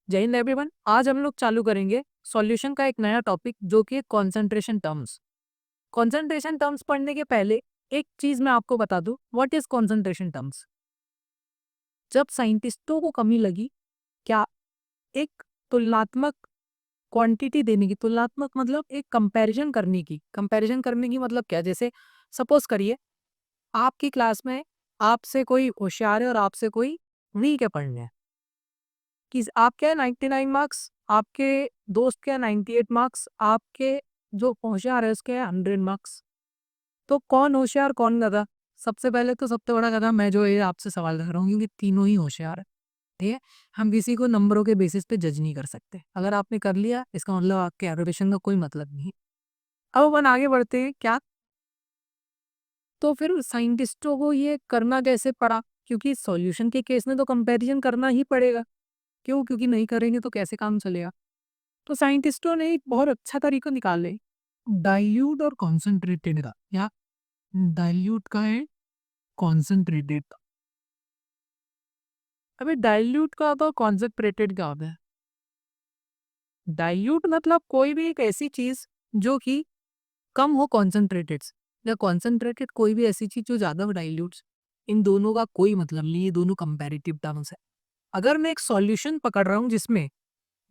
जय हिंद एवरीवन। आज हम लोग चालू करेंगे सॉल्यूशन का एक नया टॉपिक जो कि कॉन्सेंट्रेशन टर्म्स। कॉन्सेंट्रेशन टर्म्स पढ़ने के पहले एक चीज मैं आपको बता दूं, व्हाट इज कॉन्सेंट्रेशन टर्म्स। जब साइंटिस्टों को कमी लगी क्या एक तुलनात्मक क्वांटिटी देने की, तुलनात्मक मतलब एक कंपैरिजन करने की मतलब क्या, जैसे सपोज करिए आपकी क्लास में आपसे कोई होशियार है और आपसे कोई वीक है पढ़ने में। कि आपके 99 मार्क्स, आपके दोस्त के 98 मार्क्स, आपके जो होशियार है उसके 100 मार्क्स। तो कौन होशियार कौन गधा? सबसे पहले तो सबसे बड़ा गधा मैं जो ये आपसे सवाल कर रहा हूँ, क्योंकि तीनों ही होशियार है। ठीक है, हम किसी को नंबरों के बेसिस पे जज नहीं कर सकते। अगर आपने कर लिया इसका मतलब आपके एवरेशन का कोई मतलब नहीं। अब अपन आगे बढ़ते हैं क्या। तो फिर साइंटिस्टों को ये करना कैसे पड़ा, क्योंकि सॉल्यूशन के केस में तो कंपैरिजन करना ही पड़ेगा। क्यों? क्योंकि नहीं करेंगे तो कैसे काम चलेगा। तो साइंटिस्टों ने एक बहुत अच्छा तरीका निकाले डाइल्यूट और कॉन्सेंट्रेटेड का। या डाइल्यूट का है, कॉन्सेंट्रेटेड का। अबे डाइल्यूट का तो कॉन्सेंट्रेटेड का होता है। डाइल्यूट मतलब कोई भी एक ऐसी चीज जो कि कम हो कॉन्सेंट्रेटेड से, या कॉन्सेंट्रेटेड कोई भी ऐसी चीज जो ज्यादा हो डाइल्यूट। इन दोनों का कोई मतलब नहीं, ये दोनों कंपैरेटिव टर्म्स है। अगर मैं एक सॉल्यूशन पकड़ रहा हूँ जिसमें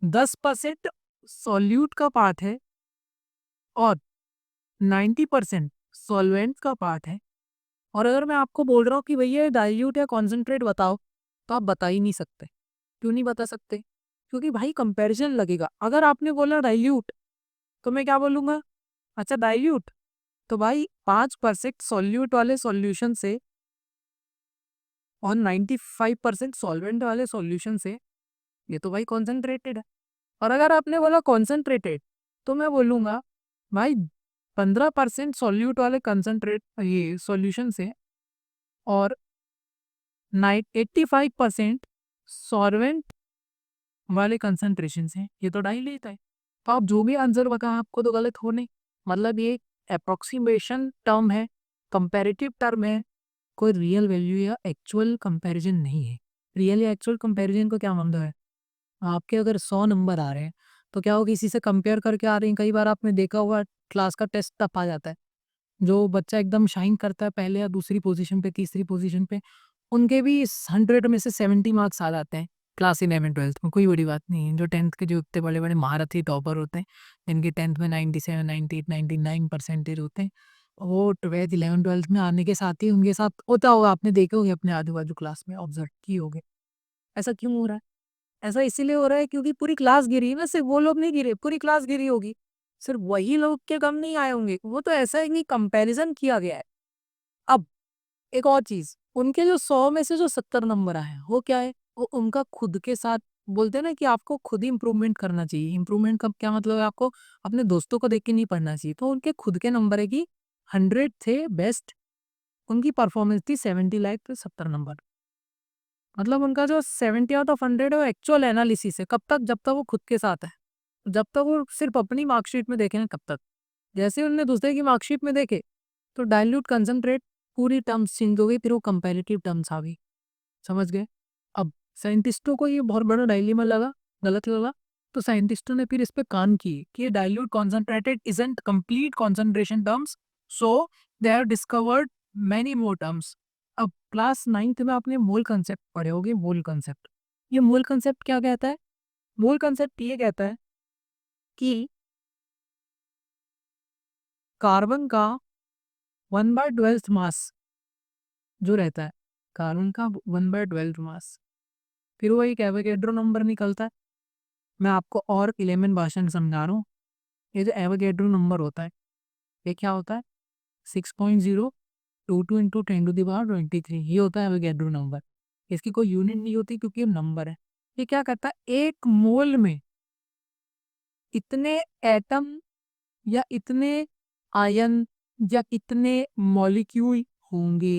10% सॉल्यूट का पार्ट है और 90% सॉल्वेंट का पार्ट है, और अगर मैं आपको बोल रहा हूँ कि भैया डाइल्यूट या कॉन्सेंट्रेट बताओ, तो आप बता ही नहीं सकते। क्यों नहीं बता सकते? क्योंकि भाई कंपैरिजन लगेगा। अगर आपने बोला डाइल्यूट तो मैं क्या बोलूंगा? अच्छा डाइल्यूट, तो भाई 5% सॉल्यूट वाले सॉल्यूशन से और 95% सॉल्वेंट वाले सॉल्यूशन से, ये तो भाई कॉन्सेंट्रेटेड है। और अगर आपने बोला कॉन्सेंट्रेटेड, तो मैं बोलूंगा भाई 15% सॉल्यूट वाले कंसंट्रेट ये सॉल्यूशन से और 85% सॉल्वेंट वाले कंसंट्रेशन से, ये तो डाइल्यूट है। तो आप जो भी आंसर बता आपको तो गलत हो नहीं। मतलब ये अप्रोक्सीमेशन टर्म है, कंपैरेटिव टर्म है, कोई रियल वैल्यू या एक्चुअल कंपैरिजन नहीं है। रियल या एक्चुअल कंपैरिजन को क्या मतलब है? आपके अगर 100 नंबर आ रहे हैं तो क्या वो किसी से कंपेयर करके आ रहे हैं? कई बार आपने देखा होगा क्लास का टेस्ट टफ आ जाता है, जो बच्चा एकदम शाइन करता है पहले या दूसरी पोजीशन पे, तीसरी पोजीशन पे, उनके भी 100 में से 70 मार्क्स आ जाते हैं क्लास 11 12 में। कोई बड़ी बात नहीं है। जो 10th के जो इतने बड़े बड़े महारथी टॉपर होते हैं, जिनके 10th में 97 98 99 परसेंटेज होते हैं, वो 11 12 में आने के साथ ही उनके साथ होता होगा। आपने देखे होंगे अपने आजू बाजू क्लास में, ऑब्जर्व किए होंगे। ऐसा क्यों हो रहा है? ऐसा इसीलिए हो रहा है क्योंकि पूरी क्लास गिरी है ना, सिर्फ वो लोग नहीं गिरे, पूरी क्लास गिरी होगी। सिर्फ वही लोग के कम नहीं आए होंगे। वो तो ऐसा है कि कंपैरिजन किया गया है। अब एक और चीज, उनके जो 100 में से जो 70 नंबर आए हैं वो क्या है? वो उनका खुद के साथ, बोलते हैं ना कि आपको खुद ही इंप्रूवमेंट करना चाहिए। इंप्रूवमेंट का क्या मतलब है? आपको अपने दोस्तों को देख के नहीं पढ़ना चाहिए। तो उनके खुद के नंबर है कि 100 थे बेस्ट, उनकी परफॉर्मेंस थी 70 लाइक पे 70 नंबर। मतलब उनका जो 70 आउट ऑफ 100 है वो एक्चुअल एनालिसिस है। कब तक? जब तक वो खुद के साथ है। जब तक वो सिर्फ अपनी मार्कशीट में देखे ना, तब तक। जैसे उनने दूसरे की मार्कशीट में देखे तो डाइल्यूट कंसंट्रेट पूरी टर्म्स चेंज हो गई, फिर वो कंपैरेटिव टर्म्स आ गई। समझ गए? अब साइंटिस्टों को ये बहुत बड़ा डायलेमा लगा, गलत लगा। तो साइंटिस्टों ने फिर इस पे काम किए कि ये dilute concentrated isn't complete concentration terms, so they have discovered many more terms. अब क्लास 9th में आपने मोल कंसेप्ट पढ़े होगे। मोल कंसेप्ट, ये मोल कंसेप्ट क्या कहता है? मोल कंसेप्ट ये कहता है कि कार्बन का 1/12 मास जो रहता है, कार्बन का 1/12 मास, फिर वो एक एवोगैड्रो नंबर निकलता है। मैं आपको और इलेमेंट भाषा में समझा रहा हूँ। ये जो एवोगैड्रो नंबर होता है, ये क्या होता है? 6.022 इंटू 10⁻23, ये होता है एवोगैड्रो नंबर। इसकी कोई यूनिट नहीं होती क्योंकि ये नंबर है। ये क्या कहता है? एक मोल में इतने एटम या इतने आयन या इतने मॉलिक्यूल होंगे।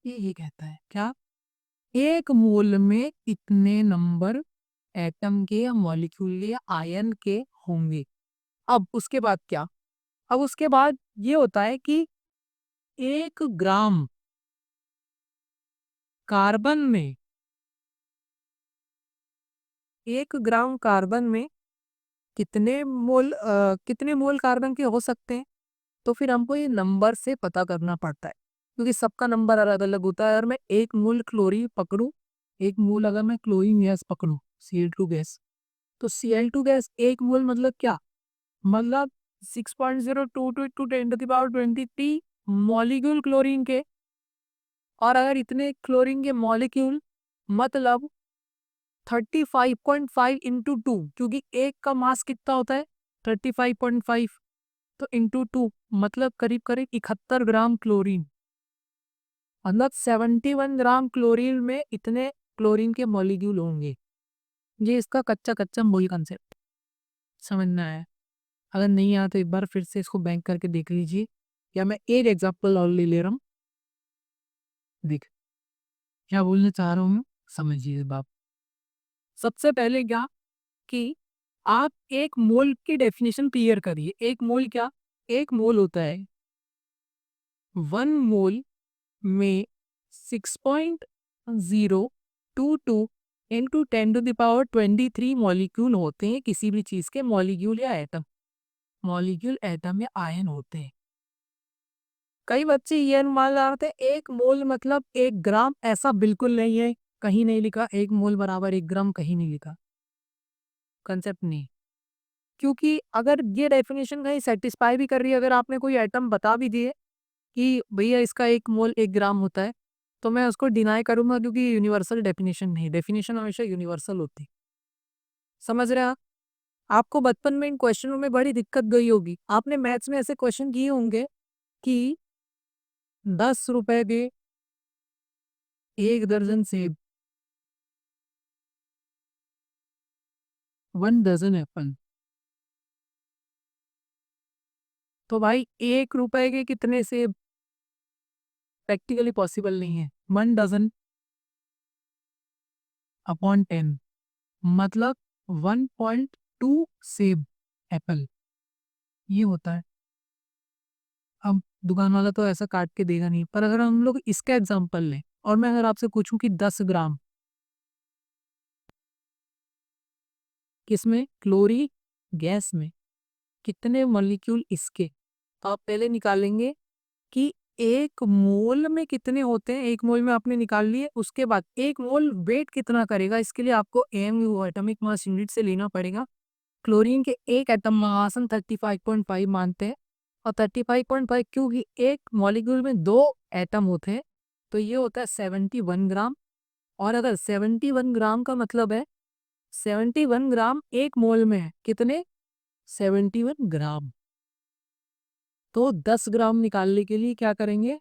ये कहता है क्या? एक मोल में इतने नंबर एटम के या मॉलिक्यूल के या आयन के होंगे। अब उसके बाद क्या? अब उसके बाद ये होता है कि 1 ग्राम कार्बन में 1 ग्राम कार्बन में कितने मोल कार्बन के हो सकते हैं? तो फिर हमको ये नंबर से पता करना पड़ता है, क्योंकि सबका नंबर अलग-अलग होता है। अगर मैं 1 मोल क्लोरीन पकड़ूँ, 1 मोल अगर मैं क्लोरीन गैस पकड़ूँ, Cl2 गैस, तो Cl2 गैस 1 मोल मतलब क्या? मतलब 6.022 × 10⁻23 मॉलिक्यूल क्लोरीन के। और अगर इतने क्लोरीन के मॉलिक्यूल मतलब 35.5 × 2, क्योंकि एक का मास कितना होता है? 35.5, तो इंटू 2 मतलब करीब करीब 71 ग्राम क्लोरीन। मतलब 71 ग्राम क्लोरीन में इतने क्लोरीन के मॉलिक्यूल होंगे। ये इसका कच्चा कच्चा मूल कंसेप्ट समझ में आया? अगर नहीं आया तो एक बार फिर से इसको बैंक करके देख लीजिए, या मैं एक एग्जांपल और ले रहा हूँ। देख क्या बोलना चाह रहा हूँ मैं, समझिए इस बात। सबसे पहले क्या कि आप एक मोल की डेफिनेशन क्लियर करिए। एक मोल क्या? एक मोल होता है 1 मोल में 6.022 इंटू 10⁻23 मॉलिक्यूल होते हैं, किसी भी चीज के मॉलिक्यूल या एटम। मॉलिक्यूल एटम या आयन होते हैं। कई बच्चे ये अनुमान लगाते हैं 1 मोल मतलब 1 ग्राम। ऐसा बिल्कुल नहीं है, कहीं नहीं लिखा 1 मोल बराबर 1 ग्राम, कहीं नहीं लिखा, कंसेप्ट नहीं। क्योंकि अगर ये डेफिनेशन कहीं सेटिस्फाई भी कर रही है, अगर आपने कोई एटम बता भी दिए कि भैया इसका 1 मोल 1 ग्राम होता है, तो मैं उसको डिनाई करूंगा, क्योंकि यूनिवर्सल डेफिनेशन नहीं। डेफिनेशन हमेशा यूनिवर्सल होती। समझ रहे हैं आप? आपको बचपन में इन क्वेश्चनों में बड़ी दिक्कत गई होगी। आपने मैथ्स में ऐसे क्वेश्चन किए होंगे कि 10 रुपए के 1 दर्जन सेब, 1 डजन एप्पल। तो भाई 1 रुपए के कितने सेब? प्रैक्टिकली पॉसिबल नहीं है। 1 डजन अपॉन 10 मतलब 1.2 सेब एप्पल, ये होता है। अब दुकान वाला तो ऐसा काट के देगा नहीं, पर अगर हम लोग इसका एग्जांपल लें और मैं अगर आपसे पूछूं कि 10 ग्राम किसमें? क्लोरी गैस में कितने मॉलिक्यूल इसके, तो आप पहले निकालेंगे कि 1 मोल में कितने होते हैं। 1 मोल में आपने निकाल लिए, उसके बाद 1 मोल वेट कितना करेगा, इसके लिए आपको एमयू एटॉमिक मास यूनिट से लेना पड़ेगा। क्लोरीन के एक एटम मास हम 35.5 मानते हैं, और 35.5 क्योंकि एक मॉलिक्यूल में 2 एटम होते हैं, तो ये होता है 71 ग्राम। और अगर 71 ग्राम का मतलब है 71 ग्राम 1 मोल में है, कितने? 71 ग्राम। तो 10 ग्राम निकालने के लिए क्या करेंगे?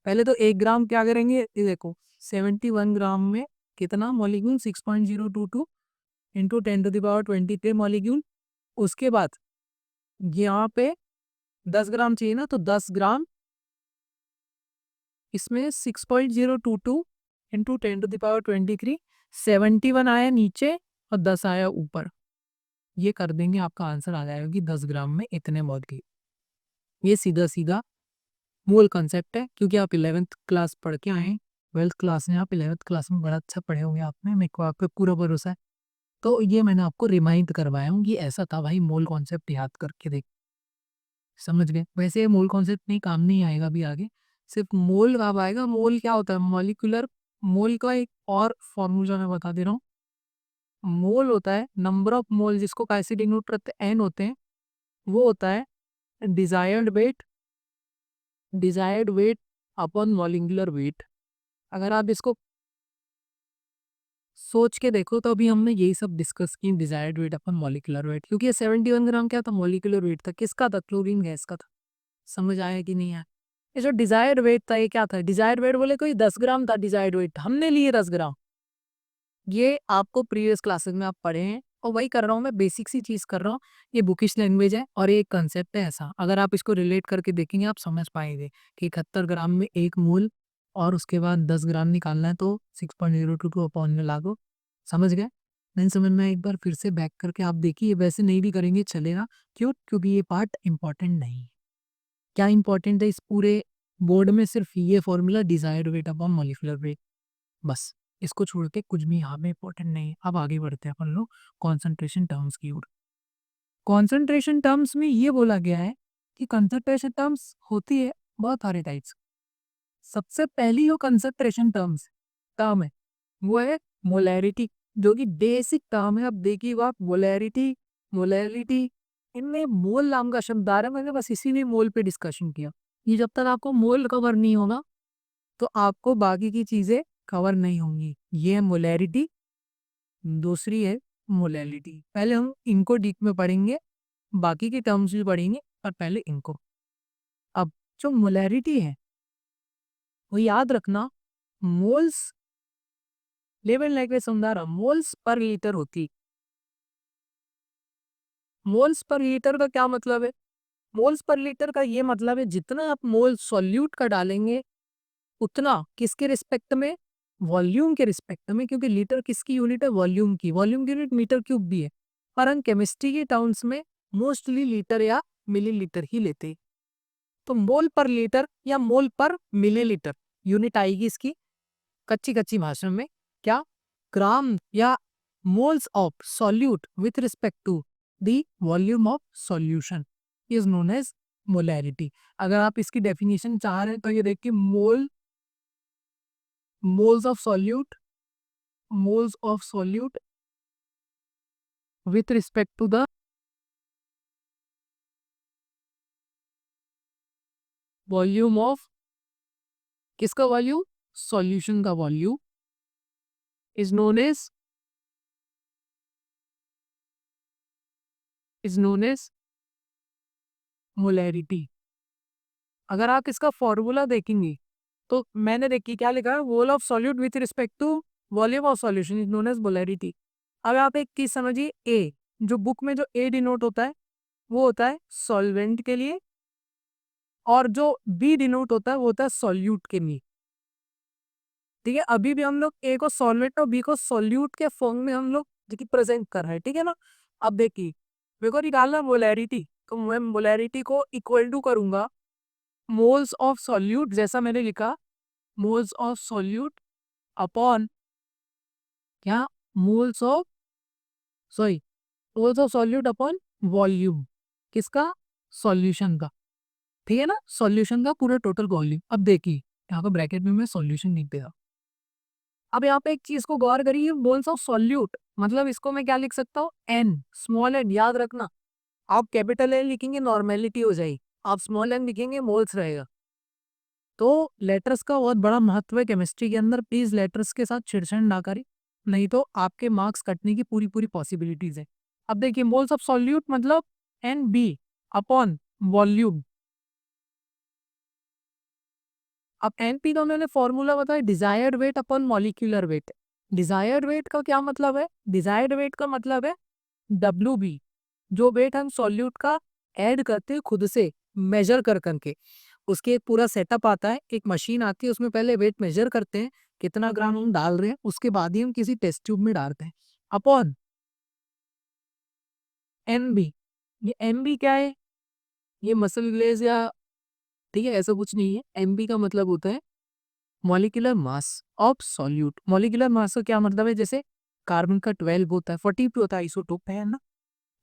पहले तो 1 ग्राम क्या करेंगे, ये देखो 71 ग्राम में कितना मॉलिक्यूल? 6.022 into 10⁻23 molecule. उसके बाद यहाँ पे 10 ग्राम चाहिए ना, तो 10 ग्राम इसमें 6.022 इंटू 10⁻23, 71 आया नीचे और 10 आया ऊपर। ये कर देंगे, आपका आंसर आ जाएगा कि 10 ग्राम में इतने मॉलिक्यूल। ये सीधा सीधा मूल कॉन्सेप्ट है, क्योंकि आप 11th क्लास पढ़ के आए हैं। 12th क्लास में आप 11th क्लास में बड़ा अच्छा पढ़े होंगे आपने, मेरे को आप पे पूरा भरोसा है। तो ये मैंने आपको रिमाइंड करवाया हूँ कि ऐसा था भाई, मूल कॉन्सेप्ट याद करके देख। समझ गए? वैसे मोल कॉन्सेप्ट नहीं, काम नहीं आएगा अभी आगे। सिर्फ मोल कब आएगा? मोल क्या होता है? मॉलिक्यूलर मोल का एक और फॉर्मूला मैं बता दे रहा हूँ। मोल होता है नंबर ऑफ मोल, जिसको कैसे डिनोट करते हैं? एन होते हैं। वो होता है desired weight upon molecular wait. अगर आप इसको सोच के देखो, तो अभी हमने यही सब डिस्कस की, डिजायर्ड वेट अपन मॉलिक्यूलर वेट। क्योंकि ये 71 ग्राम क्या था? मॉलिक्यूलर वेट था। किसका था? क्लोरीन गैस का था। समझ आया कि नहीं आया? ये जो डिजायर्ड वेट था, ये क्या था? डिजायर्ड वेट बोले कोई 10 ग्राम था डिजायर्ड वेट, हमने लिए 10 ग्राम। ये आपको प्रीवियस क्लासेस में आप पढ़े हैं, और वही कर रहा हूँ मैं, बेसिक सी चीज कर रहा हूँ। ये बुकिश लैंग्वेज है और ये एक कंसेप्ट है ऐसा। अगर आप इसको रिलेट करके देखेंगे, आप समझ पाएंगे कि 71 ग्राम में 1 मोल, और उसके बाद 10 ग्राम निकालना है, तो 6.022 अपॉन में लागो। समझ गए? नहीं समझ में? एक बार फिर से बैक करके आप देखिए। वैसे नहीं भी करेंगे चलेगा। क्यों? क्योंकि ये पार्ट इंपॉर्टेंट नहीं है। क्या इंपॉर्टेंट है इस पूरे बोर्ड में? सिर्फ ये formula, desired weight upon molecular wait, बस। इसको छोड़ के कुछ भी यहाँ पे इंपॉर्टेंट नहीं है। अब आगे बढ़ते हैं अपन लोग कॉन्सेंट्रेशन टर्म्स की ओर। कॉन्सेंट्रेशन टर्म्स में ये बोला गया है कि कंसंट्रेशन टर्म्स होती है बहुत सारे टाइप्स। सबसे पहली जो कंसंट्रेशन टर्म है वो है मोलैरिटी, जो कि बेसिक टर्म है। अब देखिए आप, मोलैरिटी मोलैरिटी इनमें मोल नाम का शब्द आ रहा है, मैंने बस इसीलिए मोल पे डिस्कशन किया। ये जब तक आपको मोल कवर नहीं होगा तो आपको बाकी की चीजें कवर नहीं होंगी। ये है मोलैरिटी, दूसरी है मोलैलिटी। पहले हम इनको डीप में पढ़ेंगे, बाकी के टर्म्स भी पढ़ेंगे, पर पहले इनको। अब जो मोलैरिटी है वो याद रखना, मोल्स लेवल लाइक में समझा रहा, मोल्स पर लीटर होती। मोल्स पर लीटर का क्या मतलब है? मोल्स पर लीटर का ये मतलब है जितना आप मोल सॉल्यूट का डालेंगे उतना किसके रिस्पेक्ट में? वॉल्यूम के रिस्पेक्ट में, क्योंकि लीटर किसकी यूनिट है? वॉल्यूम की। वॉल्यूम की यूनिट मीटर क्यूब भी है, पर हम केमिस्ट्री के टर्म्स में मोस्टली लीटर या मिलीलीटर ही लेते हैं। तो मोल पर लीटर या मोल पर मिलीलीटर यूनिट आएगी इसकी कच्ची कच्ची भाषा में क्या? ग्राम या moles of solute with respect to the volume of solution is known as molarity. अगर आप इसकी डेफिनेशन चाह रहे हैं तो ये देखिए, moles of solute with respect to the volume of, किसका वॉल्यूम? सॉल्यूशन का volume is known as molarity. अगर आप इसका फॉर्मूला देखेंगे तो मैंने देखिए क्या लिखा है, mole of solute with respect to volume of solution is known as molarity. अब आप एक चीज समझिए, ए जो बुक में जो ए डिनोट होता है वो होता है सॉल्वेंट के लिए, और जो बी डिनोट होता है वो होता है सॉल्यूट के लिए। ठीक है, अभी भी हम लोग ए को सॉल्वेंट और बी को सॉल्यूट के फॉर्म में हम लोग देखिए प्रेजेंट कर रहे हैं, ठीक है ना। अब देखिए, मेरे को निकालना मोलैरिटी, तो मैं मोलैरिटी को इक्वल टू करूंगा मोल्स ऑफ सॉल्यूट, जैसा मैंने लिखा मोल्स ऑफ सॉल्यूट अपॉन क्या? Moles of sorry moles of solute upon volume किसका? सॉल्यूशन का। ठीक है ना, सॉल्यूशन का पूरा टोटल वॉल्यूम। अब देखिए यहाँ पे ब्रैकेट में मैं सॉल्यूशन लिख देगा। अब यहाँ पे एक चीज को गौर करिए, मोल्स ऑफ सॉल्यूट मतलब इसको मैं क्या लिख सकता हूँ? N, small n. याद रखना, आप कैपिटल एन लिखेंगे नॉर्मेलिटी हो जाएगी, आप स्मॉल एन लिखेंगे मोल्स रहेगा। तो लेटर्स का बहुत बड़ा महत्व है केमिस्ट्री के अंदर। प्लीज लेटर्स के साथ छेड़छाड़ ना करें, नहीं तो आपके मार्क्स कटने की पूरी पूरी पॉसिबिलिटीज है। अब देखिए, मोल्स ऑफ सॉल्यूट मतलब एन बी अपॉन वॉल्यूम। अब एनपी का मैंने फॉर्मूला बताया, desired weight upon molecular weight. Desired weight का क्या मतलब है? डिजायर्ड वेट का मतलब है डब्ल्यू बी, जो वेट हम सॉल्यूट का ऐड करते हैं खुद से मेजर कर करके। उसके एक पूरा सेटअप आता है, एक मशीन आती है, उसमें पहले वेट मेजर करते हैं कितना ग्राम हम डाल रहे हैं, उसके बाद ही हम किसी टेस्ट ट्यूब में डालते हैं, अपॉन एन बी। ये एम बी क्या है? ये मसल ग्लेज या, ठीक है, ऐसा कुछ नहीं है। एम बी का मतलब होता है molecular mass of solute. Molecular mass का क्या मतलब है? जैसे कार्बन का 12 होता है, 42 होता है, आइसोटोप है ना।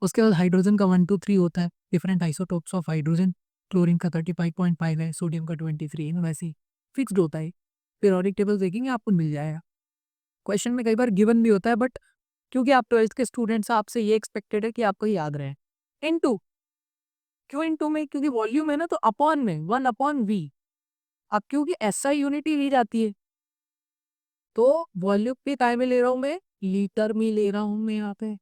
उसके बाद हाइड्रोजन का 1 2 3 होता है, different isotopes of hydrogen. Chlorine का 35.5 है, सोडियम का 23 है, वैसे ही फिक्स्ड होता है। पीरियोडिक टेबल देखेंगे आपको मिल जाएगा। क्वेश्चन में कई बार गिवन भी होता है, बट क्योंकि आप 12th के स्टूडेंट्स, आपसे ये एक्सपेक्टेड है कि आपको याद रहे। इनटू, क्यों इनटू में? क्योंकि वॉल्यूम है ना, तो अपॉन में 1/v। अब क्योंकि एसआई यूनिट ही ली जाती है, तो वॉल्यूम पे काय में ले रहा हूं मैं? लीटर में ले रहा हूं मैं यहाँ पे।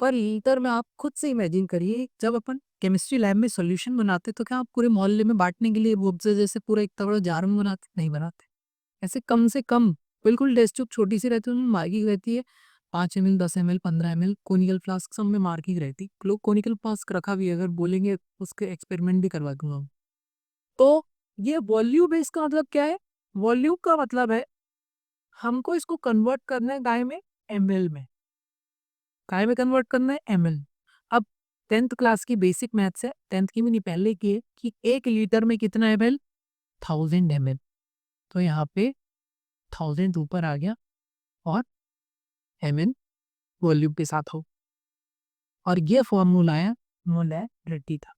पर लीटर में आप खुद से इमेजिन करिए, जब अपन केमिस्ट्री लैब में सॉल्यूशन बनाते तो क्या आप पूरे मोहल्ले में बांटने के लिए वो से जैसे पूरा इतना बड़ा जार में बनाते? नहीं बनाते। ऐसे कम से कम बिल्कुल टेस्ट ट्यूब छोटी सी रहती है, उनमें मार्किंग रहती है 5 ml 10 ml 15 ml। Conical flask सब में मार्किंग रहती, लोग कोनिकल फ्लास्क रखा भी है, अगर बोलेंगे उसके एक्सपेरिमेंट भी करवा दूंगा। तो ये वॉल्यूम है, इसका मतलब क्या है? वॉल्यूम का मतलब है हमको इसको कन्वर्ट करना है गाय में एमएल में। काय में कन्वर्ट करना है? एमएल। अब 10th क्लास की बेसिक मैथ्स है, 10th की भी नहीं पहले की है, कि 1 लीटर में कितना एमएल? 1000 ml। तो यहाँ पे 1000 ऊपर आ गया, और एम एन वॉल्यूम के साथ हो। और ये फॉर्मूला है मोलैरिटी था।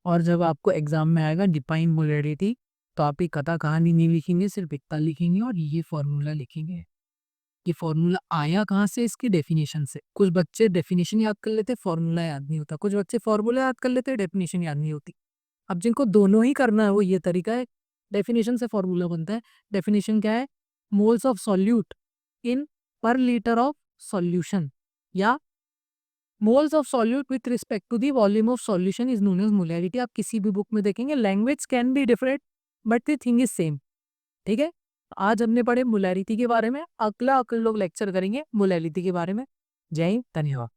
और जब आपको एग्जाम में आएगा डिफाइन मोलैरिटी, तो आप ये कथा कहानी नहीं लिखेंगे, सिर्फ इतना लिखेंगे और ये फॉर्मूला लिखेंगे। ये फॉर्मूला आया कहाँ से? इसकी डेफिनेशन से। कुछ बच्चे डेफिनेशन याद कर लेते, फॉर्मूला याद नहीं होता। कुछ बच्चे फॉर्मूला याद कर लेते, डेफिनेशन याद नहीं होती। अब जिनको दोनों ही करना है वो ये तरीका है। डेफिनेशन से फॉर्मूला बनता है। डेफिनेशन क्या है? मोल्स ऑफ सॉल्यूट इन पर लीटर ऑफ सॉल्यूशन, या moles of solute with respect to the volume of solution is known as molarity. आप किसी भी बुक में देखेंगे, language can be different but the thing is same. ठीक है, आज हमने पढ़े मोलैरिटी के बारे में। अगला लोग लेक्चर करेंगे मोलैरिटी के बारे में। जय हिंद, धन्यवाद।